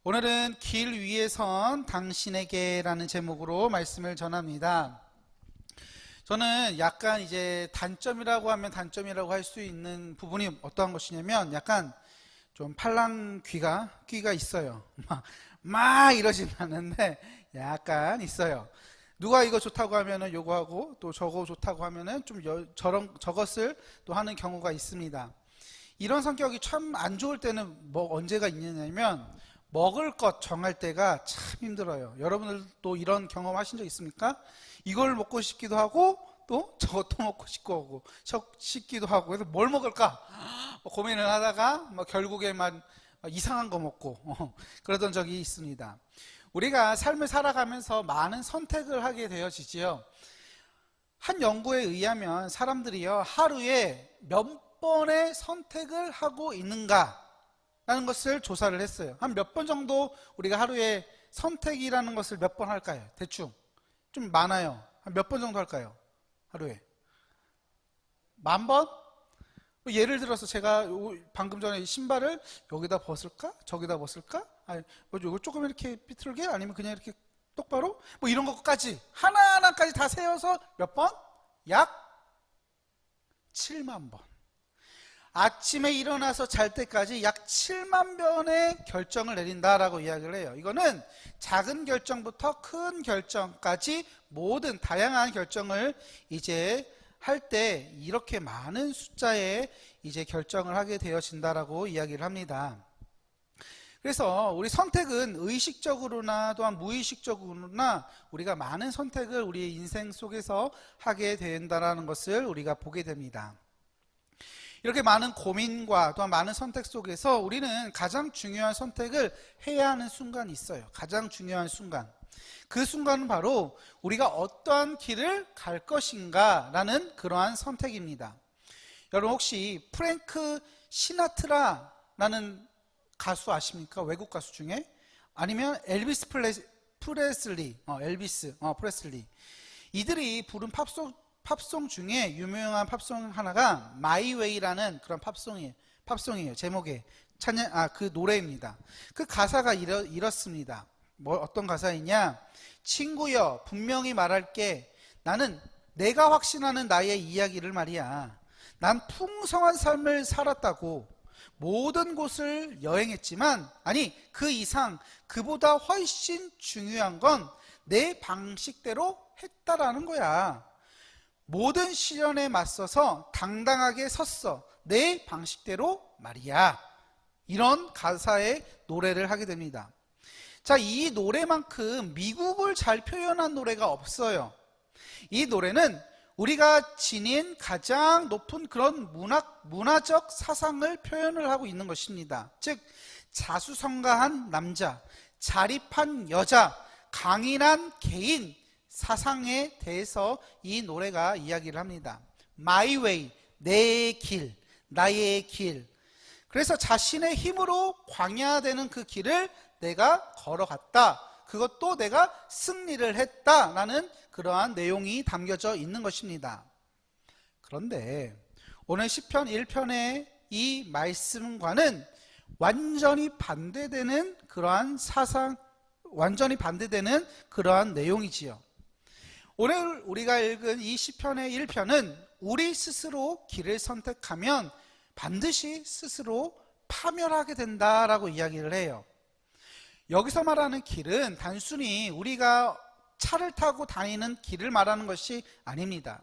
오늘은 길 위에 선 당신에게 라는 제목으로 말씀을 전합니다. 저는 약간 이제 단점이라고 하면 단점이라고 할 수 있는 부분이 어떠한 것이냐면 약간 좀 귀가 있어요. 막 이러진 않는데 약간 있어요. 누가 이거 좋다고 하면은 요거 하고 또 저거 좋다고 하면은 좀 저것을 또 하는 경우가 있습니다. 이런 성격이 참 안 좋을 때는 언제가 있느냐면 먹을 것 정할 때가 참 힘들어요. 여러분들도 이런 경험 하신 적 있습니까? 이걸 먹고 싶기도 하고 또 저것도 먹고 싶기도 하고 그래서 뭘 먹을까 고민을 하다가 결국에만 이상한 거 먹고 그러던 적이 있습니다. 우리가 삶을 살아가면서 많은 선택을 하게 되어지지요. 한 연구에 의하면 사람들이요 하루에 몇 번의 선택을 하고 있는가 라는 것을 조사를 했어요. 한 몇 번 정도 우리가 하루에 선택이라는 것을 몇 번 할까요? 대충 좀 많아요. 한 몇 번 정도 할까요? 하루에 10,000번? 예를 들어서 제가 방금 전에 신발을 여기다 벗을까? 저기다 벗을까? 이거 조금 이렇게 삐뚤게? 아니면 그냥 이렇게 똑바로? 이런 것까지 하나하나까지 다 세워서 몇 번? 약 70,000번. 아침에 일어나서 잘 때까지 약 70,000 번의 결정을 내린다라고 이야기를 해요. 이거는 작은 결정부터 큰 결정까지 모든 다양한 결정을 이제 할 때 이렇게 많은 숫자의 이제 결정을 하게 되어진다라고 이야기를 합니다. 그래서 우리 선택은 의식적으로나 또한 무의식적으로나 우리가 많은 선택을 우리의 인생 속에서 하게 된다라는 것을 우리가 보게 됩니다. 이렇게 많은 고민과 또한 많은 선택 속에서 우리는 가장 중요한 선택을 해야 하는 순간이 있어요. 가장 중요한 순간. 그 순간은 바로 우리가 어떠한 길을 갈 것인가 라는 그러한 선택입니다. 여러분 혹시 프랭크 시나트라라는 가수 아십니까? 외국 가수 중에? 아니면 엘비스 프레슬리. 이들이 부른 팝송 중에 유명한 팝송 하나가 My Way라는 그런 팝송이에요. 제목에 그 노래입니다. 그 가사가 이렇습니다. 어떤 가사이냐? 친구여, 분명히 말할게. 나는 내가 확신하는 나의 이야기를 말이야. 난 풍성한 삶을 살았다고. 모든 곳을 여행했지만 그 이상 그보다 훨씬 중요한 건 내 방식대로 했다라는 거야. 모든 시련에 맞서서 당당하게 섰어. 내 방식대로 말이야. 이런 가사의 노래를 하게 됩니다. 자, 이 노래만큼 미국을 잘 표현한 노래가 없어요. 이 노래는 우리가 지닌 가장 높은 그런 문화적 사상을 표현을 하고 있는 것입니다. 즉, 자수성가한 남자, 자립한 여자, 강인한 개인, 사상에 대해서 이 노래가 이야기를 합니다. My way, 내 길, 나의 길. 그래서 자신의 힘으로 광야되는 그 길을 내가 걸어갔다. 그것도 내가 승리를 했다라는 그러한 내용이 담겨져 있는 것입니다. 그런데 오늘 시편 1편의 이 말씀과는 완전히 반대되는 그러한 완전히 반대되는 그러한 내용이지요. 오늘 우리가 읽은 이 시편의 1편은 우리 스스로 길을 선택하면 반드시 스스로 파멸하게 된다라고 이야기를 해요. 여기서 말하는 길은 단순히 우리가 차를 타고 다니는 길을 말하는 것이 아닙니다.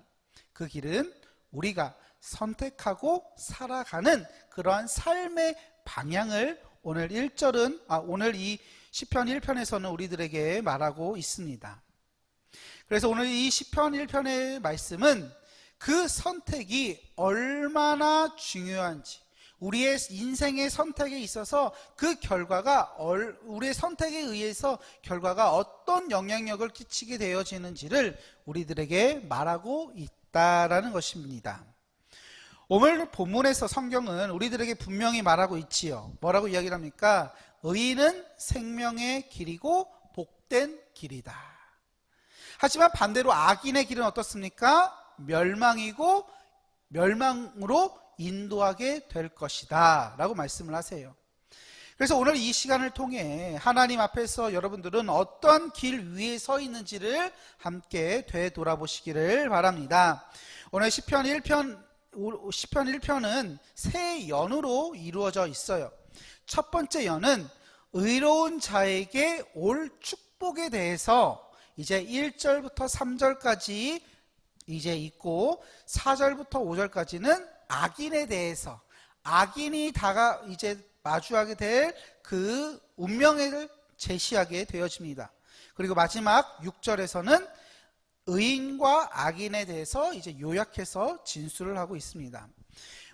그 길은 우리가 선택하고 살아가는 그러한 삶의 방향을 오늘 이 시편 1편에서는 우리들에게 말하고 있습니다. 그래서 오늘 이 시편 1편의 말씀은 그 선택이 얼마나 중요한지, 우리의 인생의 선택에 있어서 그 결과가 우리의 선택에 의해서 결과가 어떤 영향력을 끼치게 되어지는지를 우리들에게 말하고 있다라는 것입니다. 오늘 본문에서 성경은 우리들에게 분명히 말하고 있지요. 뭐라고 이야기를 합니까? 의인은 생명의 길이고 복된 길이다. 하지만 반대로 악인의 길은 어떻습니까? 멸망이고 멸망으로 인도하게 될 것이다 라고 말씀을 하세요. 그래서 오늘 이 시간을 통해 하나님 앞에서 여러분들은 어떤 길 위에 서 있는지를 함께 되돌아보시기를 바랍니다. 오늘 시편 1편은 세 연으로 이루어져 있어요. 첫 번째 연은 의로운 자에게 올 축복에 대해서 이제 1절부터 3절까지 이제 있고, 4절부터 5절까지는 악인에 대해서, 악인이 이제 마주하게 될 그 운명을 제시하게 되어집니다. 그리고 마지막 6절에서는 의인과 악인에 대해서 이제 요약해서 진술을 하고 있습니다.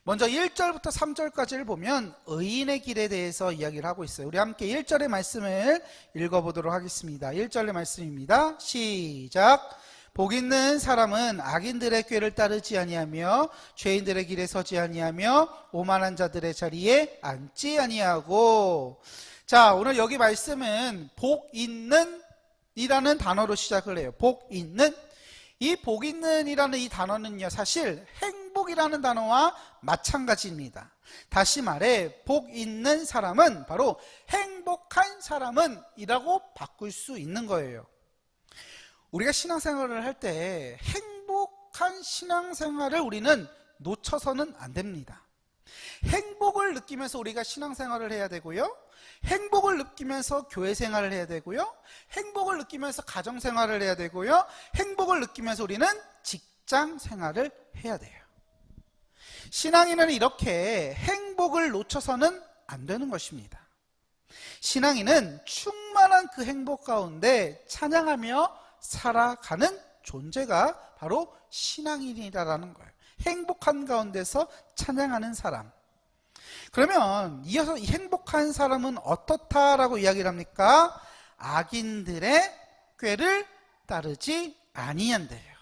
먼저 1절부터 3절까지를 보면 의인의 길에 대해서 이야기를 하고 있어요. 우리 함께 1절의 말씀을 읽어보도록 하겠습니다. 1절의 말씀입니다. 시작. 복 있는 사람은 악인들의 꾀를 따르지 아니하며 죄인들의 길에 서지 아니하며 오만한 자들의 자리에 앉지 아니하고. 자, 오늘 여기 말씀은 복 있는 이라는 단어로 시작을 해요. 복 있는. 이 복 있는 이라는 이 단어는요, 사실 행복이라는 단어와 마찬가지입니다. 다시 말해 복 있는 사람은 바로 행복한 사람은 이라고 바꿀 수 있는 거예요. 우리가 신앙생활을 할 때 행복한 신앙생활을 우리는 놓쳐서는 안 됩니다. 행복을 느끼면서 우리가 신앙생활을 해야 되고요, 행복을 느끼면서 교회 생활을 해야 되고요, 행복을 느끼면서 가정 생활을 해야 되고요, 행복을 느끼면서 우리는 직장 생활을 해야 돼요. 신앙인은 이렇게 행복을 놓쳐서는 안 되는 것입니다. 신앙인은 충만한 그 행복 가운데 찬양하며 살아가는 존재가 바로 신앙인이라는 거예요. 행복한 가운데서 찬양하는 사람. 그러면 이어서 이 행복한 사람은 어떻다라고 이야기를 합니까? 악인들의 꾀를 따르지 아니한대요.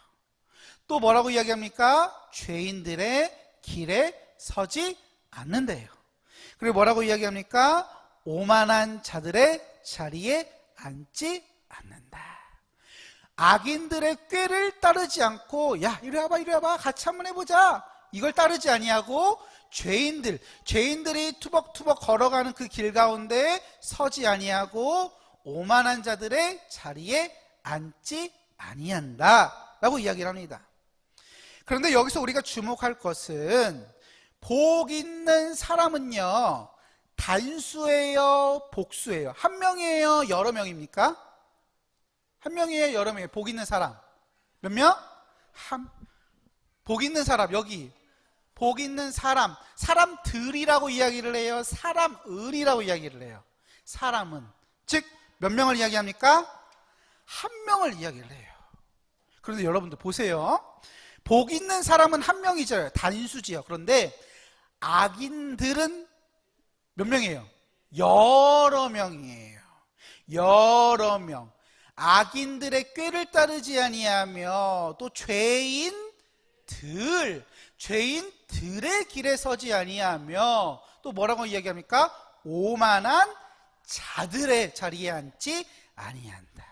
또 뭐라고 이야기합니까? 죄인들의 길에 서지 않는대요. 그리고 뭐라고 이야기합니까? 오만한 자들의 자리에 앉지 않는다. 악인들의 꾀를 따르지 않고, 야 이리 와봐 같이 한번 해보자, 이걸 따르지 아니하고 죄인들이 투벅투벅 걸어가는 그 길 가운데 서지 아니하고 오만한 자들의 자리에 앉지 아니한다 라고 이야기를 합니다. 그런데 여기서 우리가 주목할 것은 복 있는 사람은요, 단수예요, 복수예요? 한 명이에요, 여러 명입니까? 한 명이에요, 여러 명이에요? 복 있는 사람 몇 명? 복 있는 사람, 여기 복 있는 사람, 사람들이라고 이야기를 해요, 사람을이라고 이야기를 해요. 사람은 즉 몇 명을 이야기합니까? 한 명을 이야기를 해요. 그런데 여러분들 보세요, 복 있는 사람은 한 명이죠, 단수지요. 그런데 악인들은 몇 명이에요? 여러 명이에요. 여러 명. 악인들의 꾀를 따르지 아니하며 또 죄인들의 길에 서지 아니하며 또 뭐라고 이야기합니까? 오만한 자들의 자리에 앉지 아니한다.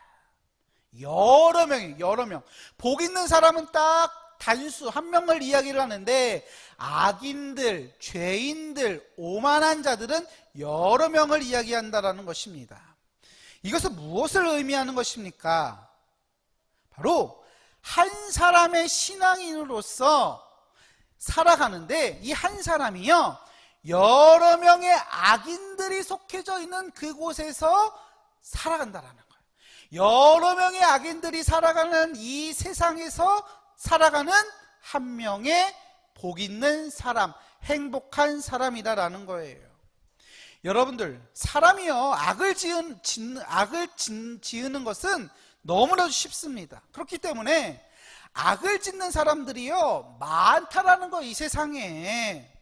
여러 명이에요, 여러 명. 복 있는 사람은 딱 단수 한 명을 이야기를 하는데, 악인들, 죄인들, 오만한 자들은 여러 명을 이야기한다라는 것입니다. 이것은 무엇을 의미하는 것입니까? 바로 한 사람의 신앙인으로서 살아가는데, 이 한 사람이요, 여러 명의 악인들이 속해져 있는 그곳에서 살아간다라는 거예요. 여러 명의 악인들이 살아가는 이 세상에서 살아가는 한 명의 복 있는 사람, 행복한 사람이다라는 거예요. 여러분들, 사람이요, 악을 지으는 것은 너무나도 쉽습니다. 그렇기 때문에 악을 짓는 사람들이요 많다라는 거, 이 세상에.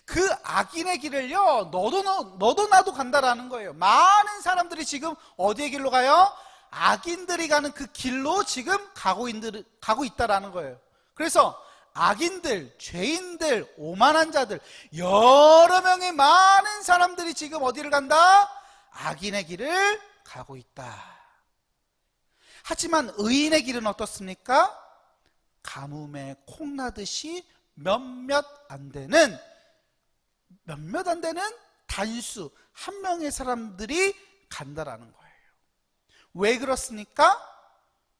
그 악인의 길을요 너도 나도 간다라는 거예요. 많은 사람들이 지금 어디의 길로 가요? 악인들이 가는 그 길로 지금 가고 있다라는 거예요. 그래서 악인들, 죄인들, 오만한 자들, 여러 명의 많은 사람들이 지금 어디를 간다? 악인의 길을 가고 있다. 하지만 의인의 길은 어떻습니까? 가뭄에 콩나듯이 몇몇 안 되는 단수 한 명의 사람들이 간다라는 거예요. 왜 그렇습니까?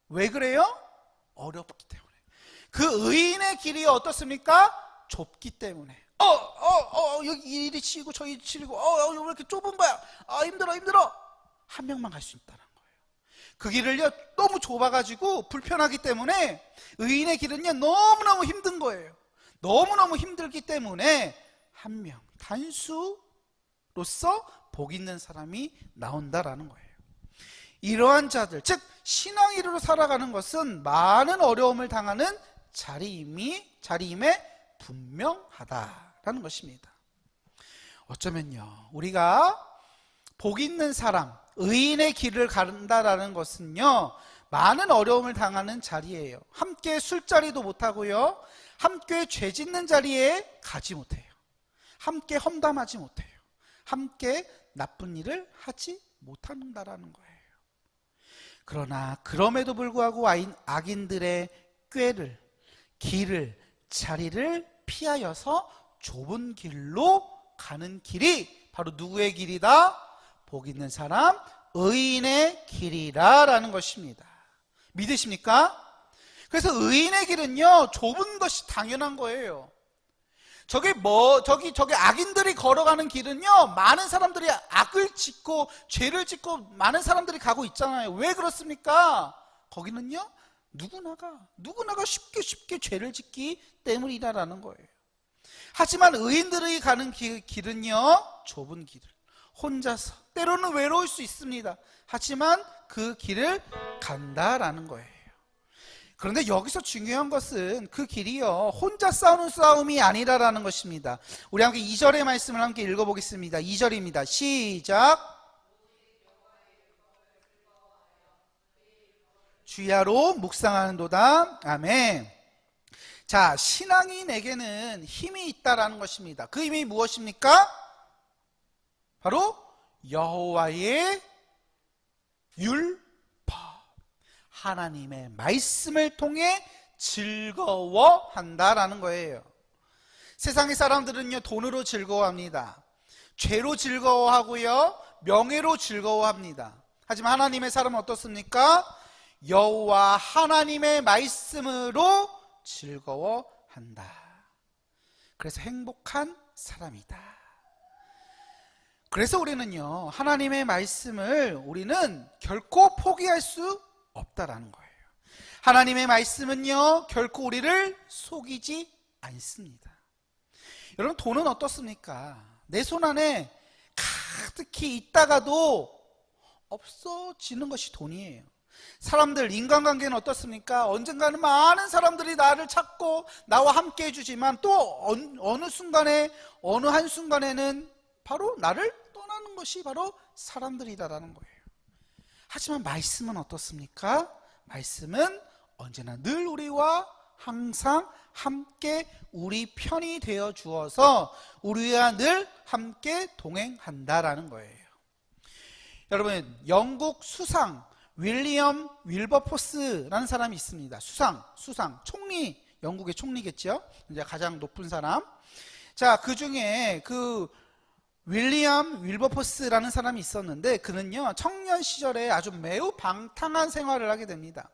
왜 그래요? 어렵기 때문에. 그 의인의 길이 어떻습니까? 좁기 때문에. 여기 이리 치고 저기 치고 왜 이렇게 좁은 거야? 힘들어. 한 명만 갈 수 있다는 거예요. 그 길을요 너무 좁아가지고 불편하기 때문에 의인의 길은요 너무너무 힘든 거예요. 너무너무 힘들기 때문에 한 명 단수로서 복 있는 사람이 나온다라는 거예요. 이러한 자들, 즉 신앙인으로 살아가는 것은 많은 어려움을 당하는 자리임에 분명하다라는 것입니다. 어쩌면요 우리가 복 있는 사람, 의인의 길을 간다라는 것은요 많은 어려움을 당하는 자리예요. 함께 술자리도 못하고요, 함께 죄 짓는 자리에 가지 못해요. 함께 험담하지 못해요. 함께 나쁜 일을 하지 못한다라는 거예요. 그러나 그럼에도 불구하고 악인들의 꾀를, 길을, 자리를 피하여서 좁은 길로 가는 길이 바로 누구의 길이다? 복 있는 사람, 의인의 길이라는 것입니다. 믿으십니까? 그래서 의인의 길은요 좁은 것이 당연한 거예요. 저기 악인들이 걸어가는 길은요 많은 사람들이 악을 짓고 죄를 짓고 많은 사람들이 가고 있잖아요. 왜 그렇습니까? 거기는요 누구나가 쉽게 죄를 짓기 때문이라는 거예요. 하지만 의인들이 가는 길은요 좁은 길을 혼자서, 때로는 외로울 수 있습니다. 하지만 그 길을 간다라는 거예요. 그런데 여기서 중요한 것은 그 길이요 혼자 싸우는 싸움이 아니라라는 것입니다. 우리 함께 2절의 말씀을 함께 읽어보겠습니다. 2절입니다. 시작. 주야로 묵상하는도다. 아멘. 자, 신앙인에게는 힘이 있다라는 것입니다. 그 힘이 무엇입니까? 바로 여호와의 율법, 하나님의 말씀을 통해 즐거워한다라는 거예요. 세상의 사람들은요 돈으로 즐거워합니다. 죄로 즐거워하고요 명예로 즐거워합니다. 하지만 하나님의 사람은 어떻습니까? 여호와 하나님의 말씀으로 즐거워한다. 그래서 행복한 사람이다. 그래서 우리는요 하나님의 말씀을 우리는 결코 포기할 수 없다라는 거예요. 하나님의 말씀은요 결코 우리를 속이지 않습니다. 여러분 돈은 어떻습니까? 내 손 안에 가득히 있다가도 없어지는 것이 돈이에요. 사람들, 인간관계는 어떻습니까? 언젠가는 많은 사람들이 나를 찾고 나와 함께 해주지만 또 어느 순간에, 어느 한순간에는 바로 나를 떠나는 것이 바로 사람들이다라는 거예요. 하지만 말씀은 어떻습니까? 말씀은 언제나 늘 우리와 항상 함께 우리 편이 되어 주어서 우리와 늘 함께 동행한다라는 거예요. 여러분, 영국 수상 윌리엄 윌버포스라는 사람이 있습니다. 수상 총리, 영국의 총리겠죠. 이제 가장 높은 사람. 자, 그 중에 그 윌리엄 윌버포스라는 사람이 있었는데 그는요 청년 시절에 아주 매우 방탕한 생활을 하게 됩니다.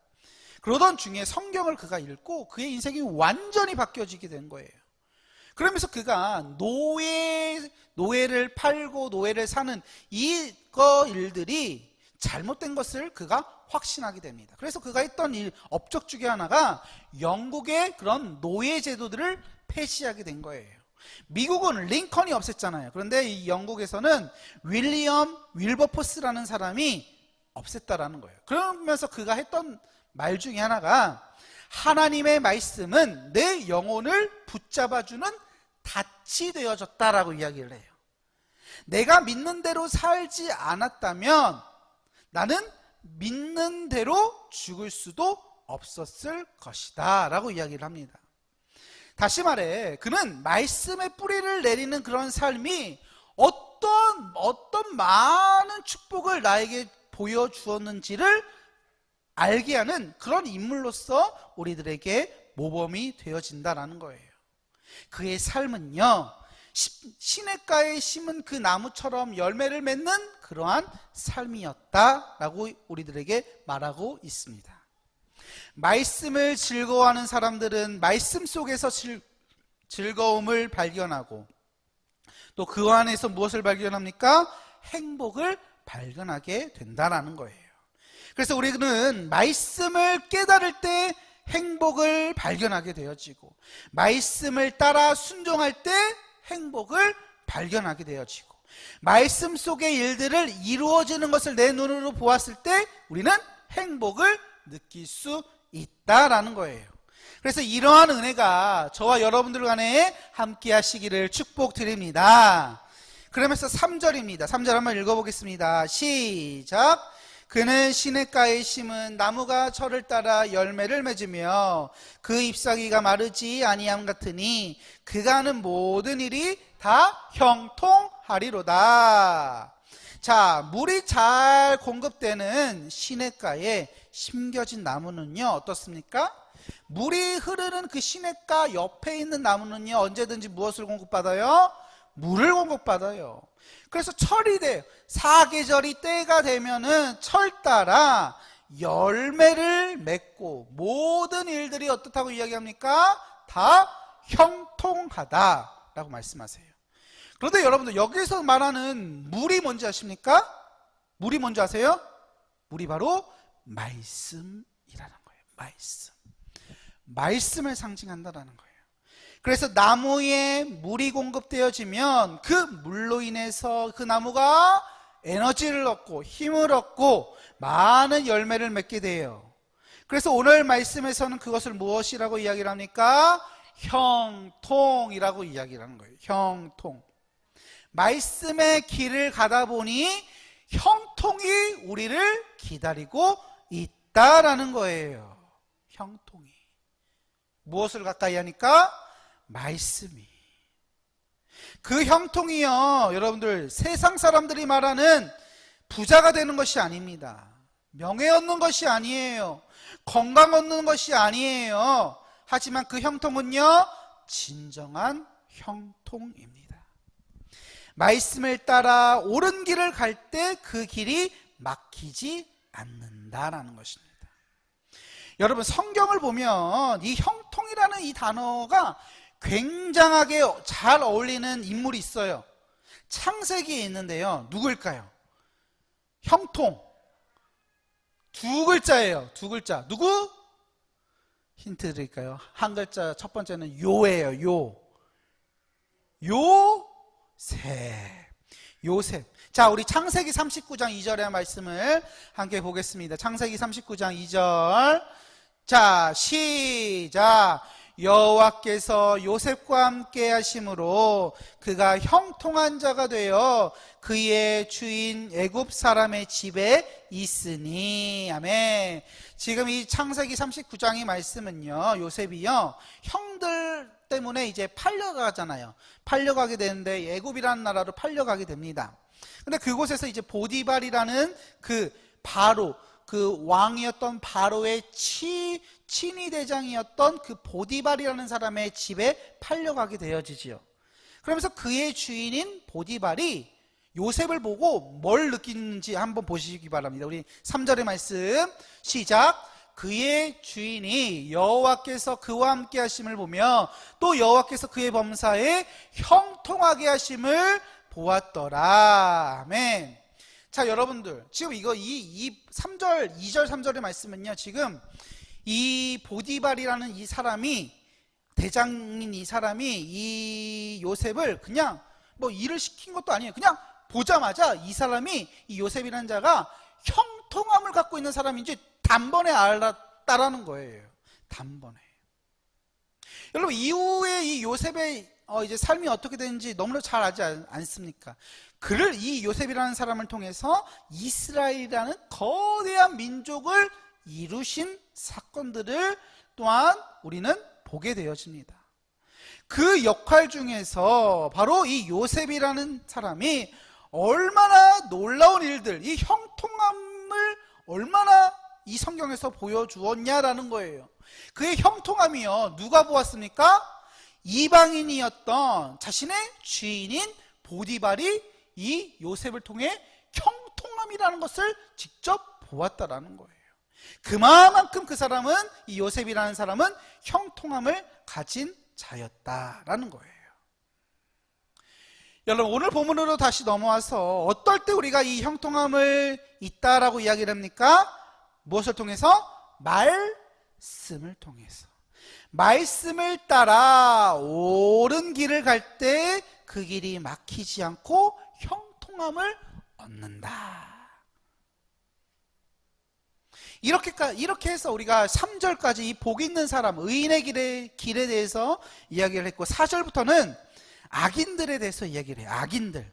그러던 중에 성경을 그가 읽고 그의 인생이 완전히 바뀌어지게 된 거예요. 그러면서 그가 노예를 팔고 노예를 사는 일들이 잘못된 것을 그가 확신하게 됩니다. 그래서 그가 했던 업적 중에 하나가 영국의 그런 노예 제도들을 폐지하게 된 거예요. 미국은 링컨이 없앴잖아요. 그런데 이 영국에서는 윌리엄 윌버포스라는 사람이 없앴다라는 거예요. 그러면서 그가 했던 말 중에 하나가 하나님의 말씀은 내 영혼을 붙잡아주는 닻이 되어졌다라고 이야기를 해요. 내가 믿는 대로 살지 않았다면 나는 믿는 대로 죽을 수도 없었을 것이다 라고 이야기를 합니다. 다시 말해 그는 말씀의 뿌리를 내리는 그런 삶이 어떤 많은 축복을 나에게 보여주었는지를 알게 하는 그런 인물로서 우리들에게 모범이 되어진다라는 거예요. 그의 삶은요 시냇가에 심은 그 나무처럼 열매를 맺는 그러한 삶이었다라고 우리들에게 말하고 있습니다. 말씀을 즐거워하는 사람들은 말씀 속에서 즐거움을 발견하고 또 그 안에서 무엇을 발견합니까? 행복을 발견하게 된다라는 거예요. 그래서 우리는 말씀을 깨달을 때 행복을 발견하게 되어지고 말씀을 따라 순종할 때 행복을 발견하게 되어지고 말씀 속의 일들을 이루어지는 것을 내 눈으로 보았을 때 우리는 행복을 느낄 수 있다라는 거예요. 그래서 이러한 은혜가 저와 여러분들 간에 함께 하시기를 축복드립니다. 그러면서 3절입니다. 3절 한번 읽어보겠습니다. 시작. 그는 시냇가에 심은 나무가 철을 따라 열매를 맺으며 그 잎사귀가 마르지 아니함 같으니 그가 하는 모든 일이 다 형통하리로다. 자, 물이 잘 공급되는 시냇가에 심겨진 나무는요 어떻습니까? 물이 흐르는 그 시냇가 옆에 있는 나무는요 언제든지 무엇을 공급받아요? 물을 공급받아요. 그래서 철이 돼요. 사계절이 때가 되면은 철 따라 열매를 맺고 모든 일들이 어떻다고 이야기합니까? 다 형통하다라고 말씀하세요. 그런데 여러분들 여기서 말하는 물이 뭔지 아십니까? 물이 뭔지 아세요? 물이 바로 말씀이라는 거예요. 말씀을 상징한다라는 거예요. 그래서 나무에 물이 공급되어지면 그 물로 인해서 그 나무가 에너지를 얻고 힘을 얻고 많은 열매를 맺게 돼요. 그래서 오늘 말씀에서는 그것을 무엇이라고 이야기를 합니까? 형통이라고 이야기를 하는 거예요. 형통. 말씀의 길을 가다 보니 형통이 우리를 기다리고 있다라는 거예요. 형통이. 무엇을 가까이 하니까? 말씀이. 그 형통이요 여러분들 세상 사람들이 말하는 부자가 되는 것이 아닙니다. 명예 얻는 것이 아니에요. 건강 얻는 것이 아니에요. 하지만 그 형통은요 진정한 형통입니다. 말씀을 따라 옳은 길을 갈 때 그 길이 막히지 않는다라는 것입니다. 여러분 성경을 보면 이 형통이라는 이 단어가 굉장하게 잘 어울리는 인물이 있어요. 창세기에 있는데요. 누구일까요? 형통. 두 글자예요. 두 글자. 누구? 힌트 드릴까요? 한 글자 첫 번째는 요예요. 요셉. 자, 우리 창세기 39장 2절의 말씀을 함께 보겠습니다. 창세기 39장 2절. 자, 시작. 여호와께서 요셉과 함께 하심으로 그가 형통한 자가 되어 그의 주인 애굽 사람의 집에 있으니. 아멘. 지금 이 창세기 39장의 말씀은요 요셉이요 형들 때문에 이제 팔려가잖아요. 팔려가게 되는데 애굽이라는 나라로 팔려가게 됩니다. 근데 그곳에서 이제 보디발이라는 그 바로 그 왕이었던 바로의 친위 대장이었던 그 보디발이라는 사람의 집에 팔려가게 되어지지요. 그러면서 그의 주인인 보디발이 요셉을 보고 뭘 느끼는지 한번 보시기 바랍니다. 우리 3절의 말씀 시작. 그의 주인이 여호와께서 그와 함께 하심을 보며 또 여호와께서 그의 범사에 형통하게 하심을 보았더라. 아멘. 자, 여러분들 지금 이거 이 3절 2절 3절의 말씀은요 지금 이 보디발이라는 이 사람이 대장인 이 사람이 이 요셉을 그냥 뭐 일을 시킨 것도 아니에요. 그냥 보자마자 이 사람이 이 요셉이라는 자가 형통함을 갖고 있는 사람인지 단번에 알았다라는 거예요. 단번에. 여러분 이후에 이 요셉의 이제 삶이 어떻게 되는지 너무나 잘 알지 않습니까? 그를 이 요셉이라는 사람을 통해서 이스라엘이라는 거대한 민족을 이루신 사건들을 또한 우리는 보게 되어집니다. 그 역할 중에서 바로 이 요셉이라는 사람이 얼마나 놀라운 일들, 이 형통함을 얼마나 이 성경에서 보여주었냐라는 거예요. 그의 형통함이요 누가 보았습니까? 이방인이었던 자신의 주인인 보디발이 이 요셉을 통해 형통함이라는 것을 직접 보았다라는 거예요. 그만큼 그 사람은, 이 요셉이라는 사람은 형통함을 가진 자였다라는 거예요. 여러분, 오늘 본문으로 다시 넘어와서 어떨 때 우리가 이 형통함을 있다라고 이야기를 합니까? 무엇을 통해서? 말씀을 통해서. 말씀을 따라 옳은 길을 갈 때 그 길이 막히지 않고 형통함을 얻는다. 이렇게 해서 우리가 3절까지 이 복 있는 사람, 의인의 길에 대해서 이야기를 했고, 4절부터는 악인들에 대해서 이야기를 해요. 악인들.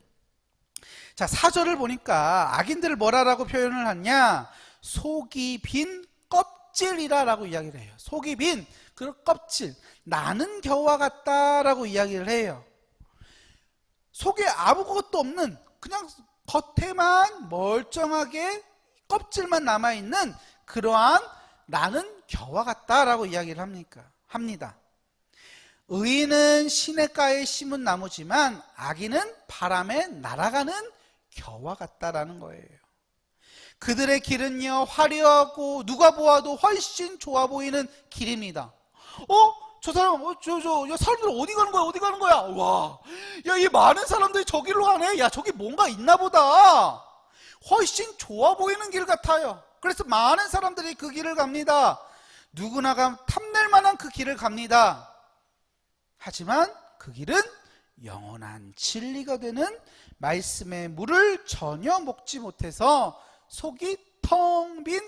자, 4절을 보니까 악인들을 뭐라고 표현을 하냐? 속이 빈 껍질이라고 이야기를 해요. 속이 빈 그 껍질, 나는 겨와 같다라고 이야기를 해요. 속에 아무것도 없는, 그냥 겉에만 멀쩡하게 껍질만 남아있는 그러한 나는 겨와 같다라고 이야기를 합니다. 의인은 시냇가에 심은 나무지만 악인은 바람에 날아가는 겨와 같다라는 거예요. 그들의 길은요, 화려하고 누가 보아도 훨씬 좋아 보이는 길입니다. 저 사람, 저 사람들 어디 가는 거야? 어디 가는 거야? 와, 야, 이 많은 사람들이 저길로 가네. 야, 저기 뭔가 있나 보다. 훨씬 좋아 보이는 길 같아요. 그래서 많은 사람들이 그 길을 갑니다. 누구나 탐낼 만한 그 길을 갑니다. 하지만 그 길은 영원한 진리가 되는 말씀의 물을 전혀 먹지 못해서 속이 텅 빈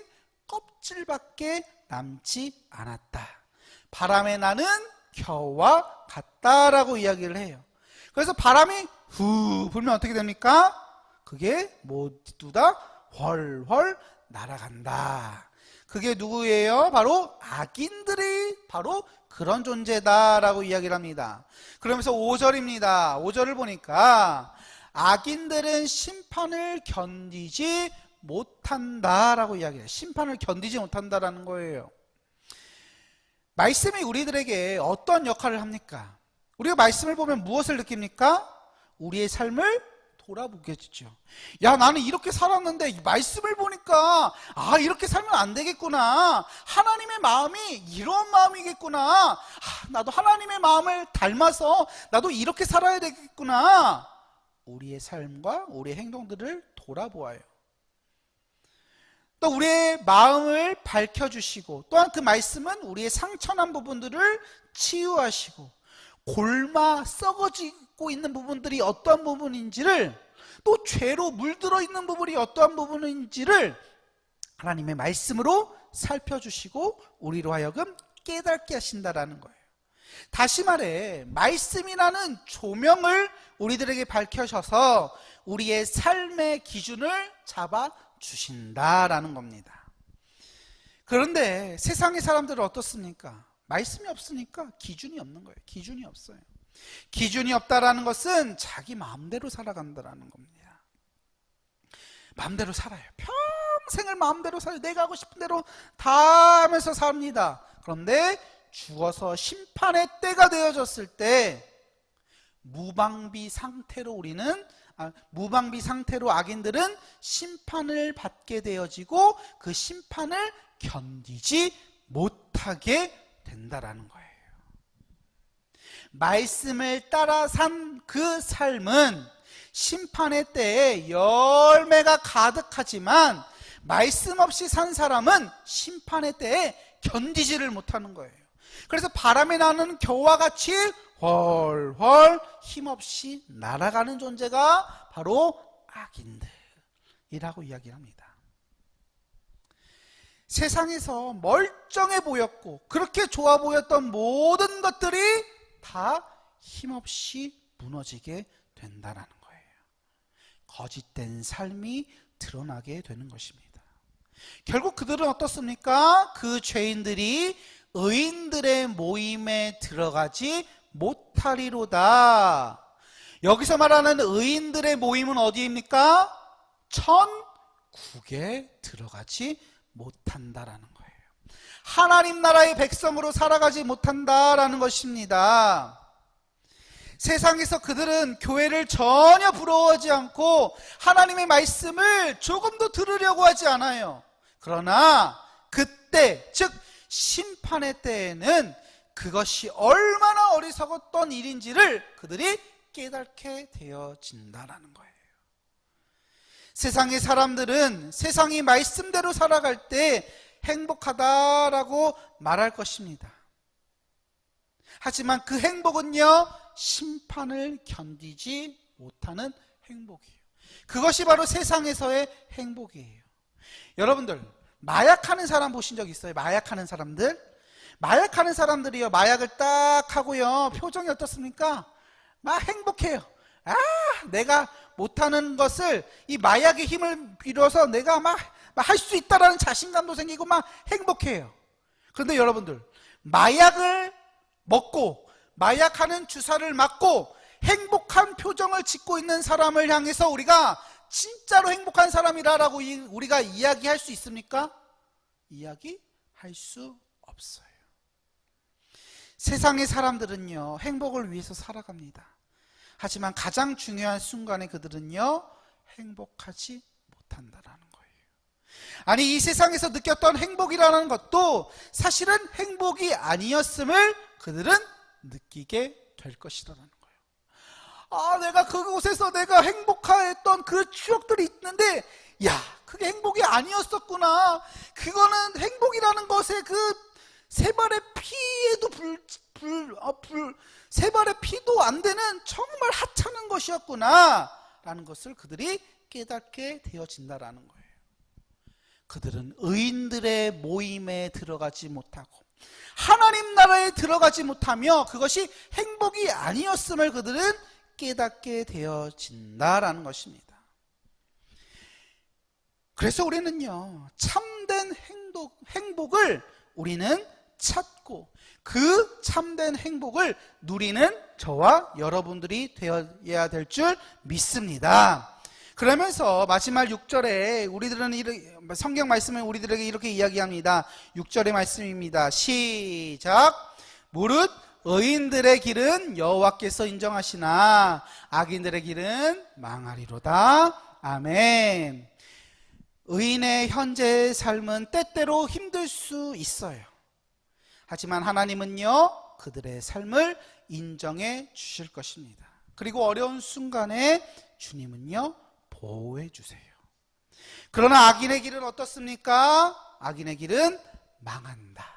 껍질밖에 남지 않았다. 바람에 나는 겨와 같다라고 이야기를 해요. 그래서 바람이 후 불면 어떻게 됩니까? 그게 모두 다 훨훨 날아간다. 그게 누구예요? 바로 악인들이 바로 그런 존재다라고 이야기를 합니다. 그러면서 5절입니다. 5절을 보니까 악인들은 심판을 견디지 못한다라고 이야기해요. 심판을 견디지 못한다라는 거예요. 말씀이 우리들에게 어떤 역할을 합니까? 우리가 말씀을 보면 무엇을 느낍니까? 우리의 삶을 돌아보게 해주죠. 야, 나는 이렇게 살았는데 말씀을 보니까 이렇게 살면 안 되겠구나. 하나님의 마음이 이런 마음이겠구나. 나도 하나님의 마음을 닮아서 나도 이렇게 살아야 되겠구나. 우리의 삶과 우리의 행동들을 돌아보아요. 또 우리의 마음을 밝혀주시고, 또한 그 말씀은 우리의 상처난 부분들을 치유하시고, 골마 썩어지고 있는 부분들이 어떠한 부분인지를, 또 죄로 물들어 있는 부분이 어떠한 부분인지를 하나님의 말씀으로 살펴주시고 우리로 하여금 깨닫게 하신다라는 거예요. 다시 말해, 말씀이라는 조명을 우리들에게 밝혀셔서 우리의 삶의 기준을 잡아주신다라는 겁니다. 그런데 세상의 사람들은 어떻습니까? 말씀이 없으니까 기준이 없는 거예요. 기준이 없어요. 기준이 없다라는 것은 자기 마음대로 살아간다라는 겁니다. 마음대로 살아요. 평생을 마음대로 살아요. 내가 하고 싶은 대로 다 하면서 삽니다. 그런데 죽어서 심판의 때가 되어졌을 때 무방비 상태로 무방비 상태로 악인들은 심판을 받게 되어지고 그 심판을 견디지 못하게 된다라는 거예요. 말씀을 따라 산 그 삶은 심판의 때에 열매가 가득하지만 말씀 없이 산 사람은 심판의 때에 견디지를 못하는 거예요. 그래서 바람에 나는 겨와 같이 훨훨 힘없이 날아가는 존재가 바로 악인들이라고 이야기합니다. 세상에서 멀쩡해 보였고 그렇게 좋아 보였던 모든 것들이 다 힘없이 무너지게 된다는 거예요. 거짓된 삶이 드러나게 되는 것입니다. 결국 그들은 어떻습니까? 그 죄인들이 의인들의 모임에 들어가지 못하리로다. 여기서 말하는 의인들의 모임은 어디입니까? 천국에 들어가지 못한다라는 거예요. 하나님 나라의 백성으로 살아가지 못한다라는 것입니다. 세상에서 그들은 교회를 전혀 부러워하지 않고 하나님의 말씀을 조금도 들으려고 하지 않아요. 그러나 그때, 즉 심판의 때에는 그것이 얼마나 어리석었던 일인지를 그들이 깨닫게 되어진다는 거예요. 세상의 사람들은 세상이 말씀대로 살아갈 때 행복하다라고 말할 것입니다. 하지만 그 행복은요, 심판을 견디지 못하는 행복이에요. 그것이 바로 세상에서의 행복이에요. 여러분들, 마약하는 사람 보신 적 있어요? 마약하는 사람들? 마약하는 사람들이요, 마약을 딱 하고요, 표정이 어떻습니까? 막 행복해요. 내가 못하는 것을 이 마약의 힘을 빌어서 내가 막 할 수 있다라는 자신감도 생기고 막 행복해요. 그런데 여러분들, 마약을 먹고 마약하는 주사를 맞고 행복한 표정을 짓고 있는 사람을 향해서 우리가 진짜로 행복한 사람이라고 우리가 이야기할 수 있습니까? 이야기할 수 없어요. 세상의 사람들은요, 행복을 위해서 살아갑니다. 하지만 가장 중요한 순간에 그들은요, 행복하지 못한다라는 거예요. 아니, 이 세상에서 느꼈던 행복이라는 것도 사실은 행복이 아니었음을 그들은 느끼게 될 것이라는 거예요. 내가 그곳에서 내가 행복했던 그 추억들이 있는데, 그게 행복이 아니었었구나. 그거는 행복이라는 것의 그 세 발의 피에도 세 발의 피도 안 되는 정말 하찮은 것이었구나 라는 것을 그들이 깨닫게 되어진다라는 거예요. 그들은 의인들의 모임에 들어가지 못하고 하나님 나라에 들어가지 못하며 그것이 행복이 아니었음을 그들은 깨닫게 되어진다라는 것입니다. 그래서 우리는요, 참된 행복을 우리는 찾고 그 참된 행복을 누리는 저와 여러분들이 되어야 될 줄 믿습니다. 그러면서 마지막 6절에 우리들은 성경 말씀을 우리들에게 이렇게 이야기합니다. 6절의 말씀입니다. 시작. 무릇 의인들의 길은 여호와께서 인정하시나 악인들의 길은 망하리로다. 아멘. 의인의 현재의 삶은 때때로 힘들 수 있어요. 하지만 하나님은요, 그들의 삶을 인정해 주실 것입니다. 그리고 어려운 순간에 주님은요, 보호해 주세요. 그러나 악인의 길은 어떻습니까? 악인의 길은 망한다.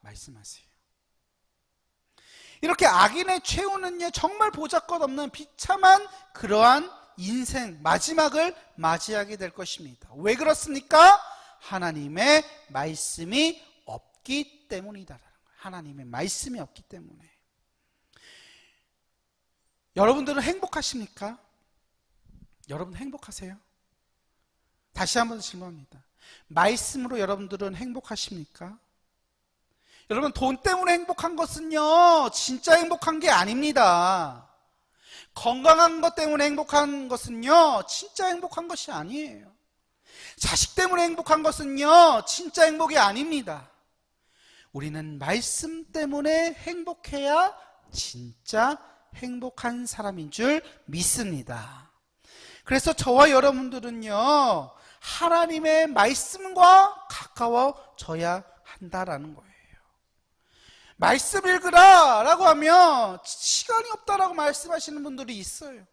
말씀하세요. 이렇게 악인의 최후는요, 정말 보잘것없는 비참한 그러한 인생 마지막을 맞이하게 될 것입니다. 왜 그렇습니까? 하나님의 말씀이 없기 때문이다라는 거예요. 하나님의 말씀이 없기 때문에. 여러분들은 행복하십니까? 여러분 행복하세요? 다시 한번 질문합니다. 말씀으로 여러분들은 행복하십니까? 여러분, 돈 때문에 행복한 것은요, 진짜 행복한 게 아닙니다. 건강한 것 때문에 행복한 것은요, 진짜 행복한 것이 아니에요. 자식 때문에 행복한 것은요, 진짜 행복이 아닙니다. 우리는 말씀 때문에 행복해야 진짜 행복한 사람인 줄 믿습니다. 그래서 저와 여러분들은요, 하나님의 말씀과 가까워져야 한다라는 거예요. 말씀 읽으라 라고 하면 시간이 없다라고 말씀하시는 분들이 있어요.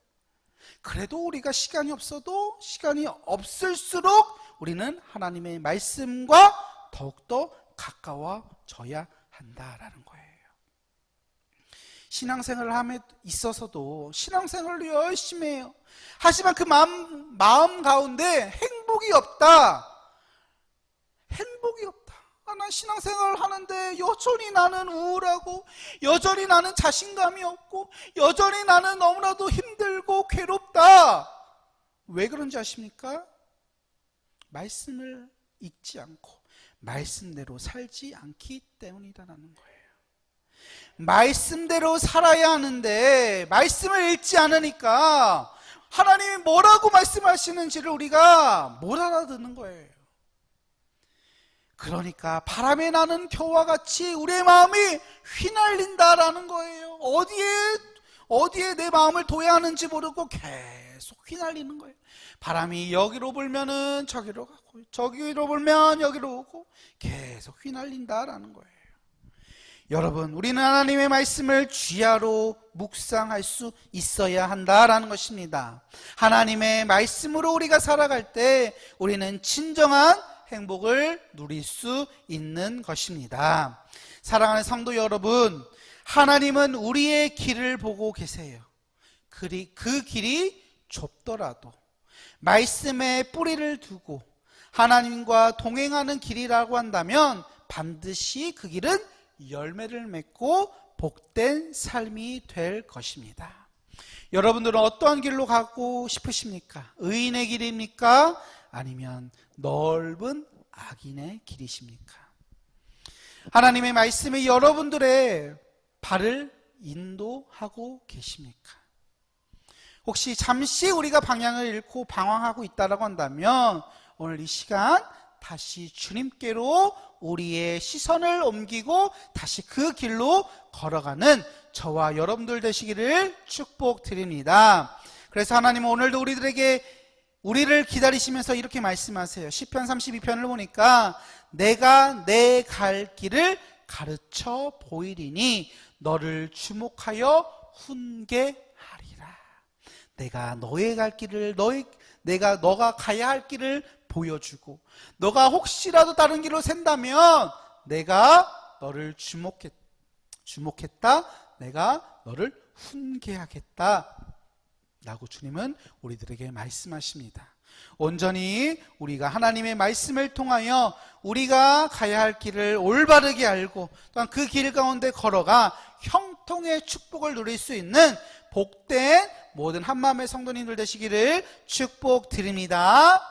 그래도 우리가 시간이 없어도 시간이 없을수록 우리는 하나님의 말씀과 더욱더 가까워져야 한다라는 거예요. 신앙생활을 함에 있어서도 신앙생활을 열심히 해요. 하지만 그 마음 가운데 행복이 없다. 난 신앙생활을 하는데 여전히 나는 우울하고 여전히 나는 자신감이 없고 여전히 나는 너무나도 힘들고 괴롭다. 왜 그런지 아십니까? 말씀을 읽지 않고 말씀대로 살지 않기 때문이라는 거예요. 말씀대로 살아야 하는데 말씀을 읽지 않으니까 하나님이 뭐라고 말씀하시는지를 우리가 못 알아듣는 거예요. 그러니까 바람에 나는 겨와 같이 우리의 마음이 휘날린다라는 거예요. 어디에 내 마음을 둬야 하는지 모르고 계속 휘날리는 거예요. 바람이 여기로 불면은 저기로 가고, 저기로 불면 여기로 오고, 계속 휘날린다라는 거예요. 여러분, 우리는 하나님의 말씀을 주야로 묵상할 수 있어야 한다라는 것입니다. 하나님의 말씀으로 우리가 살아갈 때 우리는 진정한 행복을 누릴 수 있는 것입니다. 사랑하는 성도 여러분, 하나님은 우리의 길을 보고 계세요. 그 길이 좁더라도 말씀에 뿌리를 두고 하나님과 동행하는 길이라고 한다면 반드시 그 길은 열매를 맺고 복된 삶이 될 것입니다. 여러분들은 어떠한 길로 가고 싶으십니까? 의인의 길입니까? 아니면 넓은 악인의 길이십니까? 하나님의 말씀이 여러분들의 발을 인도하고 계십니까? 혹시 잠시 우리가 방향을 잃고 방황하고 있다고 한다면 오늘 이 시간 다시 주님께로 우리의 시선을 옮기고 다시 그 길로 걸어가는 저와 여러분들 되시기를 축복드립니다. 그래서 하나님은 오늘도 우리를 기다리시면서 이렇게 말씀하세요. 시편 32편을 보니까 내가 내 갈 길을 가르쳐 보이리니 너를 주목하여 훈계하리라. 내가 너의 갈 길을 너가 가야 할 길을 보여주고, 너가 혹시라도 다른 길로 샌다면 내가 너를 주목했다, 내가 너를 훈계하겠다 라고 주님은 우리들에게 말씀하십니다. 온전히 우리가 하나님의 말씀을 통하여 우리가 가야 할 길을 올바르게 알고 또한 그 길 가운데 걸어가 형통의 축복을 누릴 수 있는 복된 모든 한마음의 성도님들 되시기를 축복드립니다.